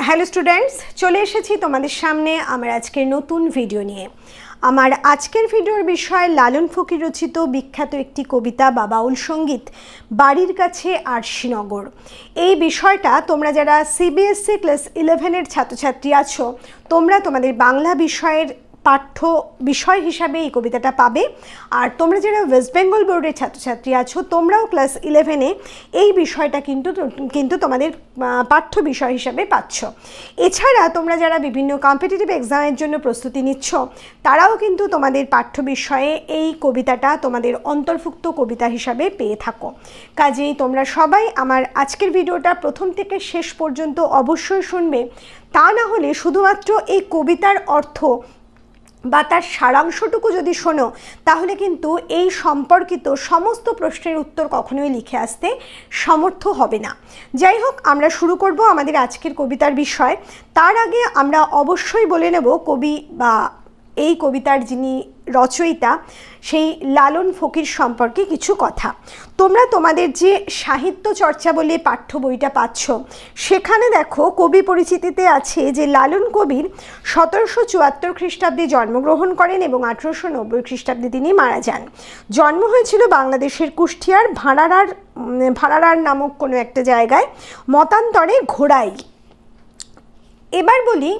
Hello students, চলে এসেছি তোমাদের সামনে আমার আজকের নতুন ভিডিও নিয়ে। আমার আজকের ভিডিওর বিষয় লালন ফকির রচিত বিখ্যাত একটি কবিতা বা বাউল সঙ্গীত বাড়ির কাছে আরশিনগর। এই বিষয়টা তোমরা যারা সিবিএসসি ক্লাস 11-এর ছাত্রছাত্রী আছো, তোমরা তোমাদের বাংলা বিষয়ের পাঠ্য বিষয় হিসাবে এই কবিতাটা পাবে। আর তোমরা যারা ওয়েস্ট বেঙ্গল বোর্ডের ছাত্রছাত্রী আছো, তোমরাও ক্লাস 11-এ এই বিষয়টা কিন্তু তোমাদের পাঠ্য বিষয় হিসাবে পাচ্ছ। এছাড়া তোমরা যারা বিভিন্ন কম্পিটিটিভ এক্সামের জন্য প্রস্তুতি নিচ্ছ, তারাও কিন্তু তোমাদের পাঠ্য বিষয়ে এই কবিতাটা তোমাদের অন্তর্ভুক্ত কবিতা হিসাবে পেয়ে থাকো। কাজেই তোমরা সবাই আমার আজকের ভিডিওটা প্রথম থেকে শেষ পর্যন্ত অবশ্যই শুনবে। তা না হলে শুধুমাত্র এই কবিতার অর্থ বা তার সারাংশটুকু যদি শোনো, তাহলে কিন্তু এই সম্পর্কিত সমস্ত প্রশ্নের উত্তর কখনোই লিখে আসতে সমর্থ হবে না। যাই হোক, আমরা শুরু করব আমাদের আজকের কবিতার বিষয়। তার আগে আমরা অবশ্যই বলে নেব কবি বা এই কবিতার যিনি রচয়িতা, সেই লালন ফকির সম্পর্কে কিছু কথা। তোমরা তোমাদের যে সাহিত্য চর্চা বলে পাঠ্য বইটা পাচ্ছ, সেখানে দেখো কবি পরিচিতিতে আছে যে লালন কবির 1774 খ্রিস্টাব্দে জন্মগ্রহণ করেন এবং 1890 খ্রিস্টাব্দে তিনি মারা যান। জন্ম হয়েছিল বাংলাদেশের কুষ্টিয়ার ভাড়ারার নামক কোনো একটা জায়গায়, মতান্তরে ঘোড়াই। এবার বলি,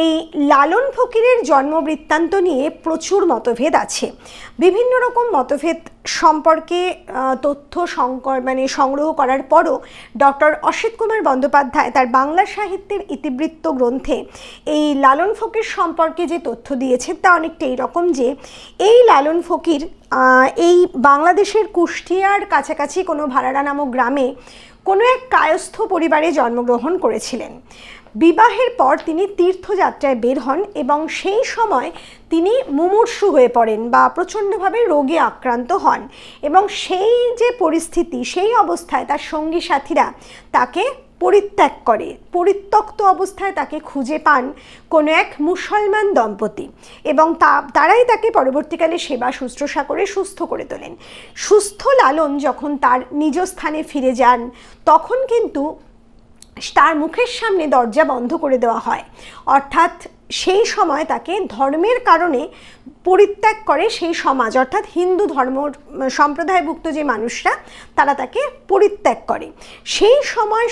এই লালন ফকিরের জন্ম বৃত্তান্ত নিয়ে প্রচুর মতভেদ আছে। বিভিন্ন রকম মতভেদ সম্পর্কে তথ্য সংগ্রহ করার পরও ডক্টর অসিত কুমার বন্দ্যোপাধ্যায় তার বাংলা সাহিত্যের ইতিবৃত্ত গ্রন্থে এই লালন ফকির সম্পর্কে যে তথ্য দিয়েছে তা অনেকটা এইরকম যে এই লালন ফকির এই বাংলাদেশের কুষ্টিয়ার কাছাকাছি কোনো ভাড়ারা নামক গ্রামে কোনো এক কায়স্থ পরিবারে জন্মগ্রহণ করেছিলেন। বিবাহের পর তিনি তীর্থযাত্রায় বের হন এবং সেই সময় তিনি মুমূর্ষু হয়ে পড়েন বা প্রচণ্ডভাবে রোগে আক্রান্ত হন, এবং সেই যে পরিস্থিতি, সেই অবস্থায় তার সঙ্গী সাথীরা তাকে পরিত্যাগ করে। পরিত্যক্ত অবস্থায় তাকে খুঁজে পান কোনো এক মুসলমান দম্পতি, এবং তারাই তাকে পরবর্তীকালে সেবা শুশ্রূষা করে সুস্থ করে তোলেন। সুস্থ লালন যখন তার নিজ স্থানে ফিরে যান, তখন কিন্তু তার মুখের সামনে দরজা বন্ধ করে দেওয়া হয়। অর্থাৎ সেই সময় তাকে ধর্মের কারণে পরিত্যাগ করে সেই সমাজ, অর্থাৎ হিন্দু ধর্ম সম্প্রদায়ভুক্ত যে মানুষরা, তারা তাকে পরিত্যাগ করে। সেই সময়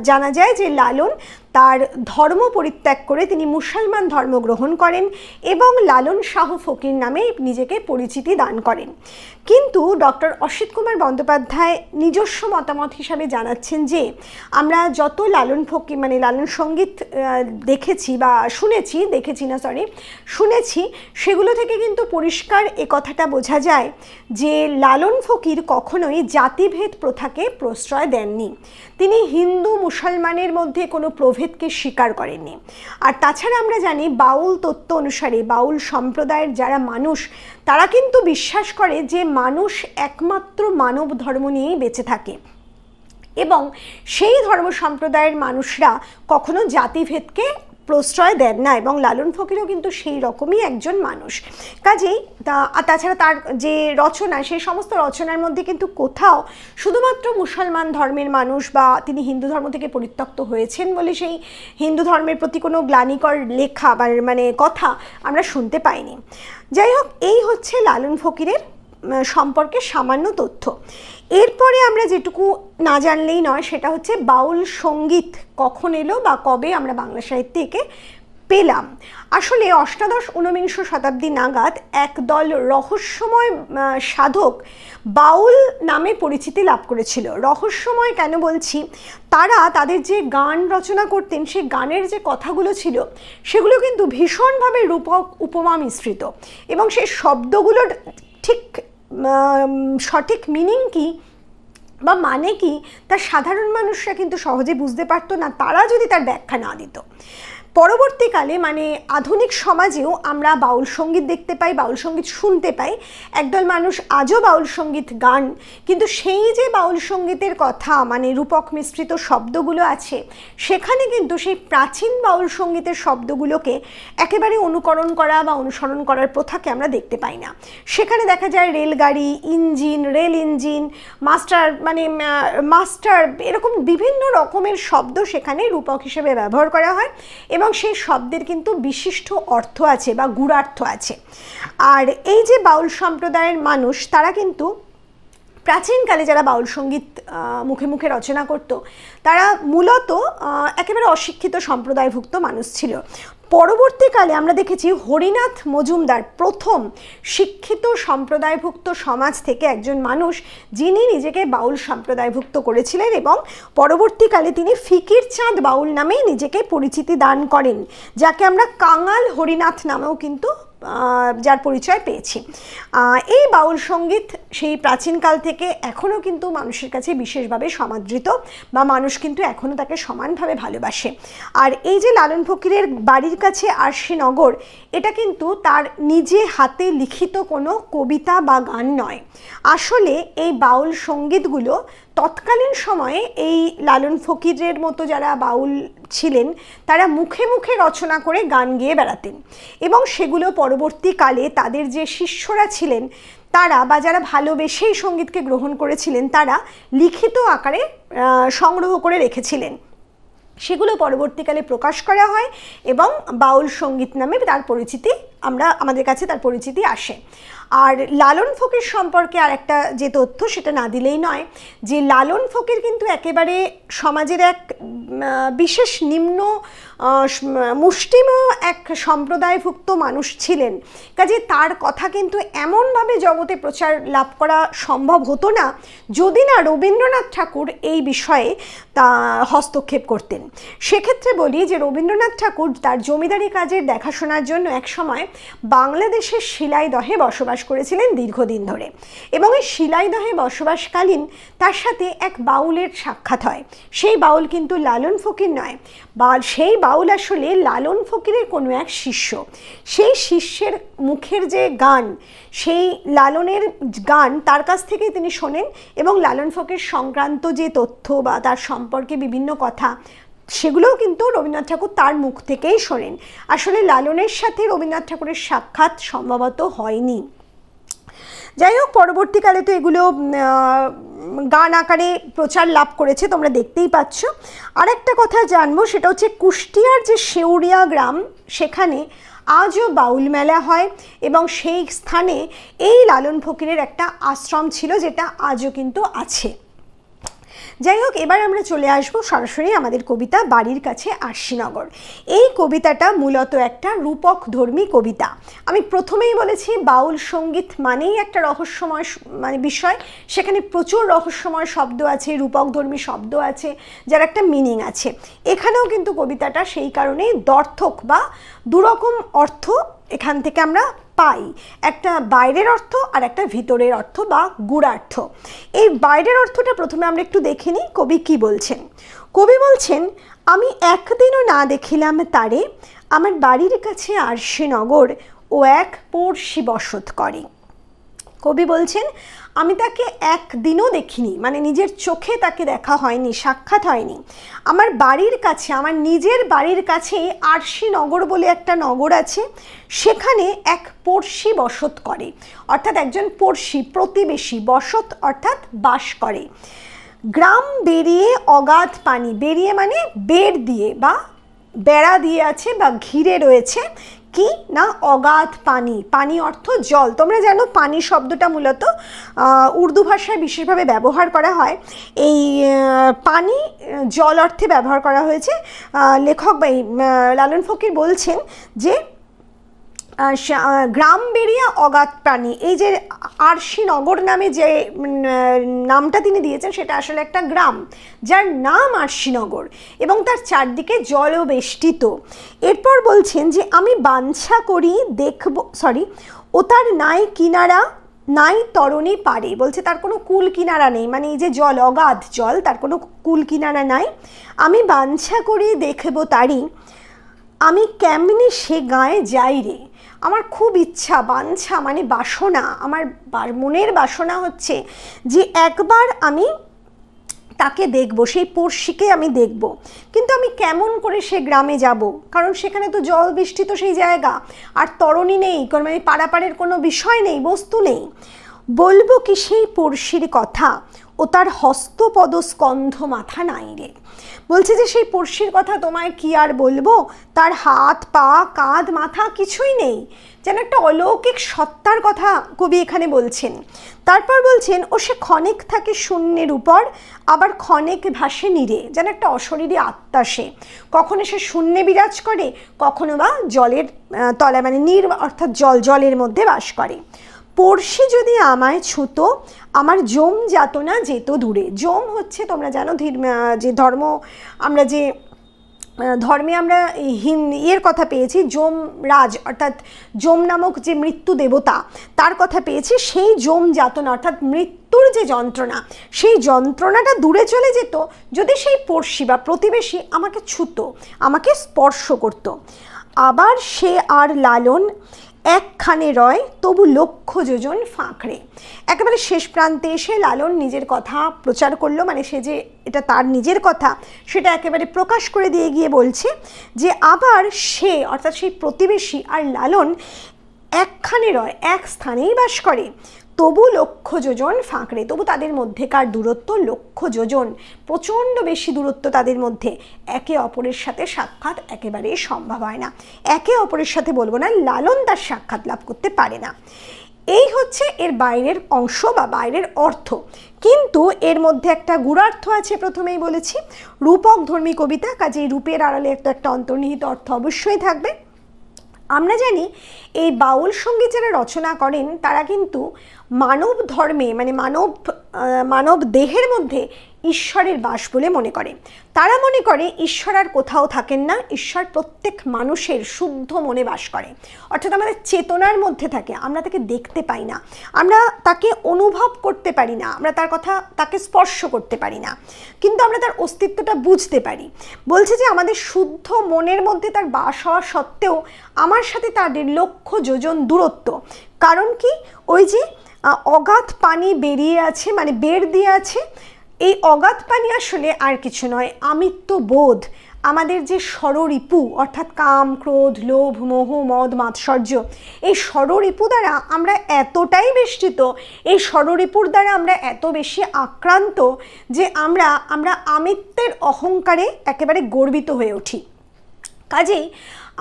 জানা যায় যে লালন তার ধর্ম পরিত্যাগ করে তিনি মুসলমান ধর্ম গ্রহণ করেন এবং লালন শাহ ফকির নামে নিজেকে পরিচিতি দান করেন। কিন্তু ডক্টর অসিত কুমার বন্দ্যোপাধ্যায় নিজস্ব মতামত হিসাবে জানাচ্ছেন যে আমরা যত লালন সঙ্গীত শুনেছি, সেগুলো থেকে কিন্তু পরিষ্কার এ কথাটা বোঝা যায় যে লালন ফকির কখনোই জাতিভেদ প্রথাকে প্রশ্রয় দেননি। তিনি হিন্দু মুসলমানের মধ্যে কোনো প্রভেদকে স্বীকার করেননি। আর তাছাড়া আমরা জানি বাউল তত্ত্ব অনুসারে বাউল সম্প্রদায়ের যারা মানুষ, তারা কিন্তু বিশ্বাস করে যে মানুষ একমাত্র মানব ধর্ম নিয়েই বেঁচে থাকে, এবং সেই ধর্ম সম্প্রদায়ের মানুষরা কখনো জাতিভেদকে প্রশ্রয় দেন না, এবং লালন ফকিরও কিন্তু সেই রকমই একজন মানুষ। কাজেই তাছাড়া তার যে রচনা, সেই সমস্ত রচনার মধ্যে কিন্তু কোথাও শুধুমাত্র মুসলমান ধর্মের মানুষ বা তিনি হিন্দু ধর্ম থেকে পরিত্যক্ত হয়েছেন বলে সেই হিন্দু ধর্মের প্রতি কোনো গ্লানিকর লেখা বা কথা আমরা শুনতে পাইনি। যাই হোক, এই হচ্ছে লালন ফকিরের সম্পর্কে সামান্য তথ্য। এরপরে আমরা যেটুকু না জানলেই নয়, সেটা হচ্ছে বাউল সঙ্গীত কখন এলো বা কবে আমরা বাংলা সাহিত্যে একে পেলাম। আসলে অষ্টাদশ-ঊনবিংশ শতাব্দী নাগাদ একদল রহস্যময় সাধক বাউল নামে পরিচিতি লাভ করেছিল। রহস্যময় কেন বলছি, তারা তাদের যে গান রচনা করতেন, সেই গানের যে কথাগুলো ছিল, সেগুলো কিন্তু ভীষণভাবে রূপক উপমা মিশ্রিত, এবং সেই শব্দগুলোর সঠিক মিনিং কি বা মানে কি, তা সাধারণ মানুষরা কিন্তু সহজে বুঝতে পারতো না, তারা যদি তার ব্যাখ্যা না দিত। পরবর্তীকালে মানে আধুনিক সমাজেও আমরা বাউল সঙ্গীত দেখতে পাই, বাউল সঙ্গীত শুনতে পাই। একদল মানুষ আজও বাউল সঙ্গীত গান, কিন্তু সেই যে বাউল সঙ্গীতের কথা মানে রূপক মিশ্রিত শব্দগুলো আছে, সেখানে কিন্তু সেই প্রাচীন বাউল সঙ্গীতের শব্দগুলোকে একেবারে অনুকরণ করা বা অনুসরণ করার প্রথাকে আমরা দেখতে পাই না। সেখানে দেখা যায় রেলগাড়ি, ইঞ্জিন, রেল ইঞ্জিন, মাস্টার এরকম বিভিন্ন রকমের শব্দ সেখানে রূপক হিসেবে ব্যবহার করা হয়, এবং সেই শব্দের কিন্তু বিশিষ্ট অর্থ আছে বা গূঢ়ার্থ আছে। আর এই যে বাউল সম্প্রদায়ের মানুষ, তারা কিন্তু প্রাচীনকালে যারা বাউল সঙ্গীত মুখে মুখে রচনা করত, তারা মূলত একেবারে অশিক্ষিত সম্প্রদায়ভুক্ত মানুষ ছিল। পরবর্তীকালে আমরা দেখেছি হরিনাথ মজুমদার প্রথম শিক্ষিত সম্প্রদায়ভুক্ত সমাজ থেকে একজন মানুষ, যিনি নিজেকে বাউল সম্প্রদায়ভুক্ত করেছিলেন, এবং পরবর্তীকালে তিনি ফিকির চাঁদ বাউল নামেই নিজেকে পরিচিতি দান করেন, যাকে আমরা কাঙাল হরিনাথ নামেও কিন্তু যার পরিচয় পেয়েছি। এই বাউল সঙ্গীত সেই প্রাচীনকাল থেকে এখনও কিন্তু মানুষের কাছে বিশেষভাবে সমাদৃত, বা মানুষ কিন্তু এখনও তাকে সমানভাবে ভালোবাসে। আর এই যে লালন ফকিরের বাড়ির কাছে আরশিনগর, এটা কিন্তু তার নিজে হাতে লিখিত কোনো কবিতা বা গান নয়। আসলে এই বাউল সঙ্গীতগুলো তৎকালীন সময়ে এই লালন ফকিরের মতো যারা বাউল ছিলেন, তারা মুখে মুখে রচনা করে গান গেয়ে বেড়াতেন, এবং সেগুলো পরবর্তীকালে তাদের যে শিষ্যরা ছিলেন তারা, বা যারা ভালোবেসেই সঙ্গীতকে গ্রহণ করেছিলেন, তারা লিখিত আকারে সংগ্রহ করে রেখেছিলেন। সেগুলো পরবর্তীকালে প্রকাশ করা হয় এবং বাউল সঙ্গীত নামে তার পরিচিতি আমাদের কাছে তার পরিচিতি আসে। আর লালন ফকির সম্পর্কে আর একটা যে তথ্য, সেটা না দিলেই নয়, যে লালন ফকির কিন্তু একেবারে সমাজের এক বিশেষ নিম্ন মুষ্টিমেয় এক সম্প্রদায়ভুক্ত মানুষ ছিলেন। কাজে তার কথা কিন্তু এমনভাবে জগতে প্রচার লাভ করা সম্ভব হতো না যদি না রবীন্দ্রনাথ ঠাকুর এই বিষয়ে তা হস্তক্ষেপ করতেন। সেক্ষেত্রে বলি যে রবীন্দ্রনাথ ঠাকুর তার জমিদারি কাজের দেখাশোনার জন্য একসময় বাংলাদেশের শিলাইদহে বসবাস করেছিলেন দীর্ঘদিন ধরে, এবং এই শিলাইদহে বসবাসকালীন তার সাথে এক বাউলের সাক্ষাৎ হয়। সেই বাউল কিন্তু লালন ফকির নয়, বা সেই বাউল আসলে লালন ফকিরের কোনো এক শিষ্য। সেই শিষ্যের মুখের যে গান, সেই লালনের গান তার কাছ থেকেই তিনি শোনেন, এবং লালন ফকির সংক্রান্ত যে তথ্য বা তার সম্পর্কে বিভিন্ন কথা, সেগুলোও কিন্তু রবীন্দ্রনাথ ঠাকুর তার মুখ থেকেই শোনেন। আসলে লালনের সাথে রবীন্দ্রনাথ ঠাকুরের সাক্ষাৎ সম্ভবত হয়নি। যাই হোক, পরবর্তীকালে তো এগুলো গান আকারে প্রচার লাভ করেছে, তোমরা দেখতেই পাচ্ছ। আর একটা কথা জানবো, সেটা হচ্ছে কুষ্টিয়ার যে শেউরিয়া গ্রাম, সেখানে আজও বাউল মেলা হয়, এবং সেই স্থানে এই লালন ফকিরের একটা আশ্রম ছিল, যেটা আজও কিন্তু আছে। যাই হোক, এবার আমরা চলে আসবো সরাসরি আমাদের কবিতা বাড়ির কাছে আরশিনগর। এই কবিতাটা মূলত একটা রূপক ধর্মী কবিতা। আমি প্রথমেই বলেছি বাউল সঙ্গীত মানেই একটা রহস্যময় বিষয়, সেখানে প্রচুর রহস্যময় শব্দ আছে, রূপক ধর্মী শব্দ আছে, যার একটা মিনিং আছে। এখানেও কিন্তু কবিতাটা সেই কারণেই দ্ব্যর্থক বা দুরকম অর্থ এখান থেকে আমরা পাই, একটা বাইরের অর্থ আর একটা ভিতরের অর্থ বা গূঢ়ার্থ। এই বাইরের অর্থটা প্রথমে আমরা একটু দেখে নিই কবি কি বলছেন। কবি বলছেন, আমি একদিনও না দেখিলাম তারে, আমার বাড়ির কাছে আরশিনগর ও এক পড়শি বসত করে। কবি বলছেন, আমি তাকে একদিনও দেখিনি, মানে নিজের চোখে তাকে দেখা হয়নি, সাক্ষাৎ হয়নি। আমার বাড়ির কাছে, আমার নিজের বাড়ির কাছে আরশিনগর বলে একটা নগর আছে, সেখানে এক পড়শি বসত করে, অর্থাৎ একজন পড়শি, প্রতিবেশী, বসত অর্থাৎ বাস করে। গ্রাম বেরিয়ে অগাধ পানি, বেরিয়ে মানে বেড় দিয়ে বা বেড়া দিয়ে আছে বা ঘিরে রয়েছে, কি না অগাধ পানি। পানি অর্থ জল। তোমরা জানো পানি শব্দটা মূলত উর্দু ভাষায় বিশেষভাবে ব্যবহার করা হয়। এই পানি জল অর্থে ব্যবহার করা হয়েছে। লেখক বা লালন ফকির বলছেন যে গ্রাম বেরিয়া অগাধ প্রাণী, এই যে আরশিনগর নামে যে নামটা তিনি দিয়েছেন, সেটা আসলে একটা গ্রাম যার নাম আরশিনগর, এবং তার চারদিকে জলবেষ্টিত। এরপর বলছেন যে আমি বাঞ্ছা করি দেখব, ও তার নাই কিনারা নাই তরণী পারে, বলছে তার কোনো কুল কিনারা নেই, মানে এই যে জল, অগাধ জল, তার কোনো কুল কিনারা নাই। আমি বাঞ্ছা করি দেখব তারি, আমি কেমনি সে গায়ে যাই রে। আমার খুব ইচ্ছা, বাঞ্ছা মানে বাসনা, আমার মনের বাসনা হচ্ছে যে একবার আমি তাকে দেখব, সেই পড়শিকে আমি দেখব, কিন্তু আমি কেমন করে সে গ্রামে যাব, কারণ সেখানে তো জল বৃষ্টি তো সেই জায়গা, আর তরণী নেই, মানে পারাপারের কোনো বিষয় নেই, বস্তু নেই। বলবো কি সেই পড়শির কথা, ও তার হস্তপদ স্কন্ধ মাথা নাই রে। বলছে যে সেই পড়শির কথা তোমায় কি আর বলবো, তার হাত পা কাঁধ মাথা কিছুই নেই, যেন একটা অলৌকিক সত্তার কথা কবি এখানে বলছেন। তারপর বলছেন ও সে ক্ষণিক থাকে শূন্যের উপর, আবার ক্ষণিক ভাসে নীরে, যেন একটা অশরীরী আত্মা সে, কখনো সে শূন্যে বিরাজ করে, কখনো বা জলের তলায় মানে নীর অর্থাৎ জলের মধ্যে বাস করে। পড়শি যদি আমায় ছুতো, আমার যম যাতনা যেত দূরে। যম হচ্ছে তোমরা জানো যে ধর্ম, আমরা যে ধর্মে আমরা এর কথা পেয়েছি, যমরাজ অর্থাৎ যম নামক যে মৃত্যু দেবতা, তার কথা পেয়েছি। সেই যম যাতনা অর্থাৎ মৃত্যুর যে যন্ত্রণা, সেই যন্ত্রণাটা দূরে চলে যেত যদি সেই পড়শি বা প্রতিবেশী আমাকে ছুতো, আমাকে স্পর্শ করত। আবার সে আর লালন একখানে রয়, তবু লক্ষ যোজন ফাঁকড়ে। একেবারে শেষ প্রান্তে এসে লালন নিজের কথা প্রচার করলো, মানে সে যে এটা তার নিজের কথা সেটা একেবারে প্রকাশ করে দিয়ে গিয়ে বলছে যে আবার সে অর্থাৎ সেই প্রতিবেশী আর লালন একখানে রয়, এক স্থানেই বাস করে, তবু লক্ষ যোজন ফাঁকড়ে, তবু তাদের মধ্যেকার দূরত্ব লক্ষ যোজন, প্রচণ্ড বেশি দূরত্ব তাদের মধ্যে, একে অপরের সাথে সাক্ষাৎ একেবারেই সম্ভব হয় না, একে অপরের সাথে বলবো না লালন তার সাক্ষাৎ লাভ করতে পারে না। এই হচ্ছে এর বাইরের অংশ বা বাইরের অর্থ, কিন্তু এর মধ্যে একটা গূঢ়ার্থ আছে, প্রথমেই বলেছি রূপক ধর্মী কবিতা, কাজেই রূপের আড়ালে একটা অন্তর্নিহিত অর্থ অবশ্যই থাকবে। আমরা জানি এই বাউল সঙ্গীত যারা রচনা করেন তারা কিন্তু মানব ধর্মে মানে মানব দেহের মধ্যে ঈশ্বরের বাস বলে মনে করে। তারা মনে করে ঈশ্বর আর কোথাও থাকেন না, ঈশ্বর প্রত্যেক মানুষের শুদ্ধ মনে বাস করে, অর্থাৎ আমাদের চেতনার মধ্যে থাকে, আমরা তাকে দেখতে পাই না, আমরা তাকে অনুভব করতে পারি না, আমরা তাকে স্পর্শ করতে পারি না, কিন্তু আমরা তার অস্তিত্বটা বুঝতে পারি। বলছে যে আমাদের শুদ্ধ মনের মধ্যে তার বাস হওয়া সত্ত্বেও আমার সাথে তাদের লক্ষ যোজন দূরত্ব। কারণ কি, ওই যে অগাধ পানি বেরিয়ে আছে মানে বের দিয়ে আছে, এই অগাধ পানি আসলে আর কিছু নয়, আমিত্ব বোধ, আমাদের যে ষড়রিপু অর্থাৎ কাম ক্রোধ লোভ মোহ মদ মাৎসর্য, এই ষড়রিপু দ্বারা আমরা এতটাই বেষ্টিত, এই ষড়রিপুর দ্বারা আমরা এত বেশি আক্রান্ত যে আমরা আমিত্বের অহংকারে একেবারে গর্বিত হয়ে উঠি। কাজেই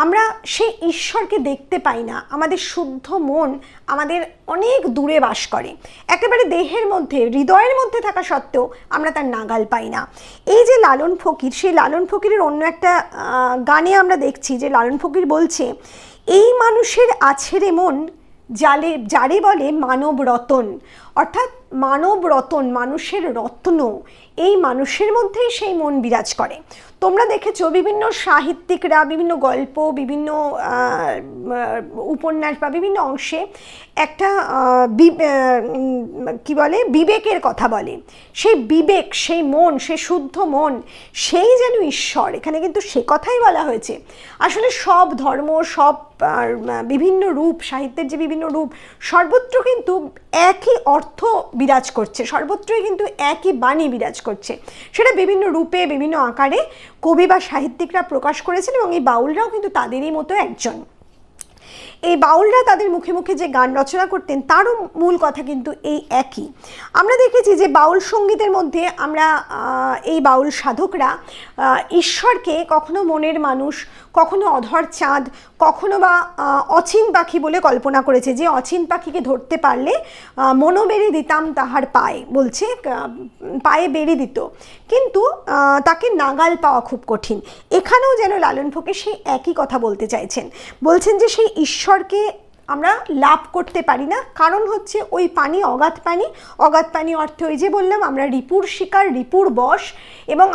আমরা সেই ঈশ্বরকে দেখতে পাই না, আমাদের শুদ্ধ মন আমাদের অনেক দূরে বাস করে, একেবারে দেহের মধ্যে হৃদয়ের মধ্যে থাকা সত্ত্বেও আমরা তার নাগাল পাই না। এই যে লালন ফকির, সেই লালন ফকিরের অন্য একটা গানে আমরা দেখছি যে লালন ফকির বলছে এই মানুষের আছে রে মন যারে বলে মানব রতন, অর্থাৎ মানব রতন, মানুষের রত্ন, এই মানুষের মধ্যেই সেই মন বিরাজ করে। তোমরা দেখেছো বিভিন্ন সাহিত্যিকরা বিভিন্ন গল্প বিভিন্ন উপন্যাস বা বিভিন্ন অংশে একটা কি বলে বিবেকের কথা বলে, সেই বিবেক, সেই মন, সেই শুদ্ধ মন, সেই যেন ঈশ্বর। এখানে কিন্তু সে কথাই বলা হয়েছে। আসলে সব ধর্ম, সব বিভিন্ন রূপ, সাহিত্যের যে বিভিন্ন রূপ, সর্বত্র কিন্তু একই অর্থ বিরাজ করছে, সর্বত্রই কিন্তু একই বাণী বিরাজ করছে, সেটা বিভিন্ন রূপে বিভিন্ন আকারে কবি বা সাহিত্যিকরা প্রকাশ করেছেন, এবং এই বাউলরাও কিন্তু তাদেরই মতো একজন। এই বাউলরা তাদের মুখে মুখে যে গান রচনা করতেন তারও মূল কথা কিন্তু এই একই। আমরা দেখেছি যে বাউল সঙ্গীতের মধ্যে আমরা এই বাউল সাধকরা ঈশ্বরকে কখনো মনের মানুষ, কখনো অধর চাঁদ, কখনো বা অচিন পাখি বলে কল্পনা করেছে, যে অচিন পাখিকে ধরতে পারলে মনো বেড়ে দিতাম তাহার পায়ে, বলছে পায়ে বেড়ে দিত, কিন্তু তাকে নাগাল পাওয়া খুব কঠিন। এখানেও যেন লালন ফকির সেই একই কথা বলতে চাইছেন, বলছেন যে সেই ঈশ্বরকে আমরা লাভ করতে পারি না, কারণ হচ্ছে ওই পানি অগাধ পানি। অগাধ পানি অর্থে ওই যে বললাম আমরা রিপুর শিকার, রিপুর বশ, এবং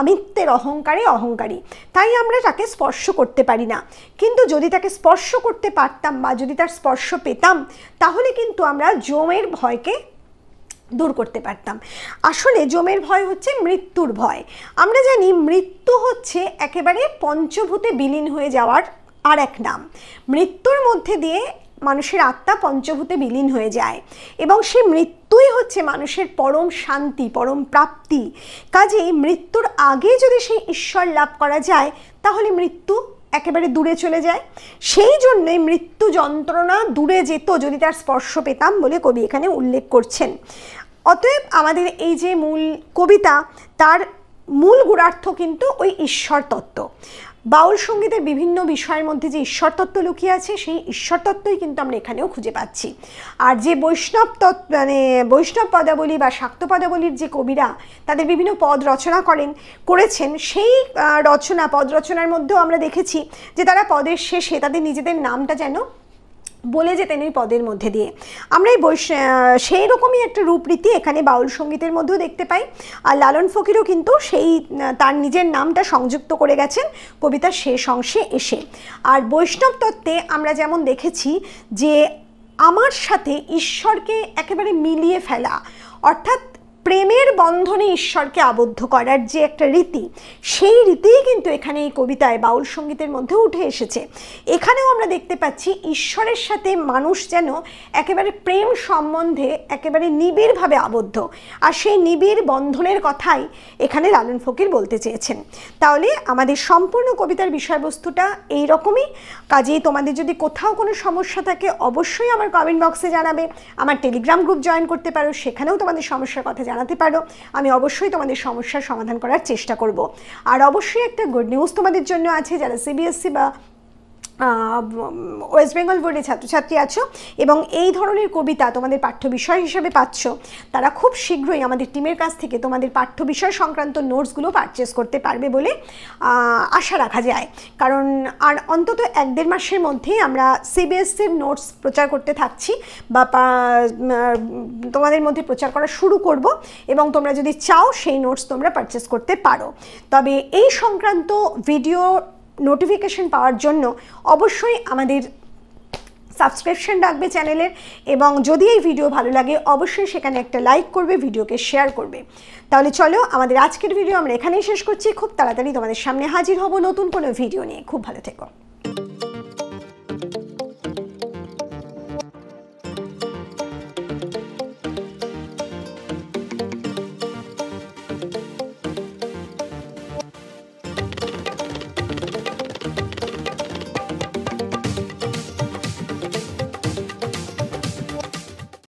আমিত্বের অহংকারে অহংকারী, তাই আমরা তাকে স্পর্শ করতে পারি না। কিন্তু যদি তাকে স্পর্শ করতে পারতাম বা যদি তার স্পর্শ পেতাম, তাহলে কিন্তু আমরা যমের ভয়কে দূর করতে পারতাম। আসলে যমের ভয় হচ্ছে মৃত্যুর ভয়। আমরা জানি মৃত্যু হচ্ছে একেবারে পঞ্চভূতে বিলীন হয়ে যাওয়ার আর এক নাম। মৃত্যুর মধ্যে দিয়ে মানুষের আত্মা পঞ্চভূতে বিলীন হয়ে যায় এবং সেই মৃত্যুই হচ্ছে মানুষের পরম শান্তি, পরম প্রাপ্তি। কাজেই মৃত্যুর আগে যদি সেই ঈশ্বর লাভ করা যায় তাহলে মৃত্যু একেবারে দূরে চলে যায়। সেই জন্যে মৃত্যু যন্ত্রণা দূরে যেত যদি তার স্পর্শ পেতাম বলে কবি এখানে উল্লেখ করছেন। অতএব আমাদের এই যে মূল কবিতা, তার মূল গূঢ়ার্থ কিন্তু ওই ঈশ্বর তত্ত্ব। বাউল সঙ্গীতের বিভিন্ন বিষয়ের মধ্যে যে ঈশ্বর তত্ত্ব লুকিয়ে আছে সেই ঈশ্বর তত্ত্বই কিন্তু আমরা এখানেও খুঁজে পাচ্ছি। আর যে বৈষ্ণব তত্ত্ব মানে বৈষ্ণব পদাবলী বা শাক্ত পদাবলীর যে কবিরা তাদের বিভিন্ন পদ রচনা করেছেন, সেই পদ রচনার মধ্যেও আমরা দেখেছি যে তারা পদের শেষে তাদের নিজেদের নামটা যেন বলে যেতেন এই পদের মধ্যে দিয়ে। আমরা এই সেই রকমই একটা রূপরীতি এখানে বাউল সঙ্গীতের মধ্যেও দেখতে পাই। আর লালন ফকিরও কিন্তু সেই তার নিজের নামটা সংযুক্ত করে গেছেন কবিতার শেষ অংশে এসে। আর বৈষ্ণব তত্ত্বে আমরা যেমন দেখেছি যে আমার সাথে ঈশ্বরকে একেবারে মিলিয়ে ফেলা, অর্থাৎ প্রেমের বন্ধনে ঈশ্বরকে আবদ্ধ করার যে একটা রীতি, সেই রীতিই কিন্তু এখানে এই কবিতায় বাউল সঙ্গীতের মধ্যে উঠে এসেছে। এখানেও আমরা দেখতে পাচ্ছি ঈশ্বরের সাথে মানুষ যেন একেবারে প্রেম সম্বন্ধে একেবারে নিবিড়ভাবে আবদ্ধ, আর সেই নিবিড় বন্ধনের কথাই এখানে লালন ফকির বলতে চেয়েছেন। তাহলে আমাদের সম্পূর্ণ কবিতার বিষয়বস্তুটা এই রকমই। কাজেই তোমাদের যদি কোথাও কোনো সমস্যা থাকে অবশ্যই আমার কমেন্ট বক্সে জানাবে। আমার টেলিগ্রাম গ্রুপ জয়েন করতে পারো, সেখানেও তোমাদের সমস্যার কথা জানাতে পারো। আমি অবশ্যই তোমাদের সমস্যার সমাধান করার চেষ্টা করব। আর অবশ্যই একটা গুড নিউজ তোমাদের জন্য আছে, যারা সিবিএসসি বা ওয়েস্ট বেঙ্গল বোর্ডে ছাত্রছাত্রী আছো এবং এই ধরনের কবিতা তোমাদের পাঠ্য বিষয় হিসেবে পাচ্ছ, তারা খুব শীঘ্রই আমাদের টিমের কাছ থেকে তোমাদের পাঠ্য বিষয় সংক্রান্ত নোটসগুলো পারচেস করতে পারবে বলে আশা রাখা যায়। কারণ আর অন্তত 1-1.5 মাসের মধ্যেই আমরা সিবিএসসির নোটস প্রচার করতে থাকছি বা তোমাদের মধ্যে প্রচার করা শুরু করব, এবং তোমরা যদি চাও সেই নোটস তোমরা পারচেস করতে পারো। তবে এই সংক্রান্ত ভিডিও নোটিফিকেশন পাওয়ার জন্য অবশ্যই আমাদের সাবস্ক্রিপশন রাখবে চ্যানেলের, এবং যদি এই ভিডিও ভালো লাগে অবশ্যই সেখানে একটা লাইক করবে, ভিডিওকে শেয়ার করবে। তাহলে চলো, আমাদের আজকের ভিডিও আমরা এখানেই শেষ করছি। খুব তাড়াতাড়ি তোমাদের সামনে হাজির হব নতুন কোনো ভিডিও নিয়ে। খুব ভালো থেকো।